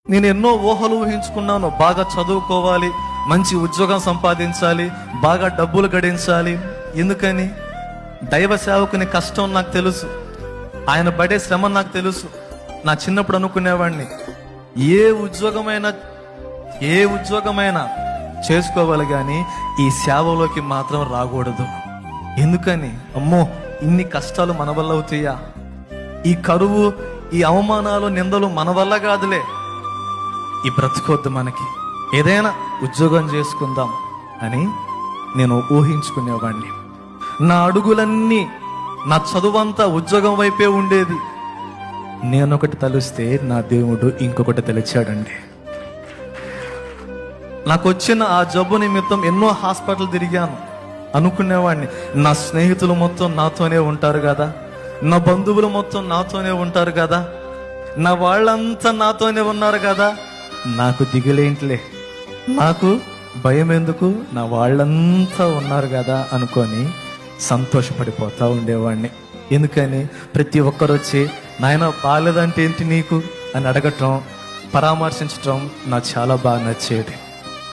నేను ఎన్నో ఊహలు ఊహించుకున్నాను. బాగా చదువుకోవాలి, మంచి ఉద్యోగం సంపాదించాలి, బాగా డబ్బులు గడించాలి. ఎందుకని? దైవ సేవకుని కష్టం నాకు తెలుసు, ఆయన పడే శ్రమ నాకు తెలుసు. నా చిన్నప్పుడు అనుకునేవాడిని, ఏ ఉద్యోగమైనా చేసుకోవాలి కానీ ఈ సేవలోకి మాత్రం రాకూడదు. ఎందుకని? అమ్మో, ఇన్ని కష్టాలు మన వల్ల అవుతాయా? ఈ కరువు, ఈ అవమానాలు, నిందలు మన వల్ల కాదులే, ఈ బ్రతుకొద్దు, మనకి ఏదైనా ఉద్యోగం చేసుకుందాం అని నేను ఊహించుకునేవాడిని. నా అడుగులన్నీ, నా చదువంతా ఉద్యోగం వైపే ఉండేది. నేనొకటి తలుస్తే నా దేవుడు ఇంకొకటి తెలిచాడండి. నాకు వచ్చిన ఆ జబ్బు నిమిత్తం ఎన్నో హాస్పిటల్ తిరిగాను. అనుకునేవాడిని, నా స్నేహితులు మొత్తం నాతోనే ఉంటారు కదా, నా బంధువులు మొత్తం నాతోనే ఉంటారు కదా, నా వాళ్ళంతా నాతోనే ఉన్నారు కదా, నాకు దిగులేంట్లే, నాకు భయం ఎందుకు, నా వాళ్ళంతా ఉన్నారు కదా అనుకొని సంతోషపడిపోతా ఉండేవాడిని. ఎందుకని? ప్రతి ఒక్కరు వచ్చి, నాయన బాలేదంటే ఏంటి నీకు అని అడగటం, పరామర్శించటం నాకు చాలా బాగా నచ్చేది.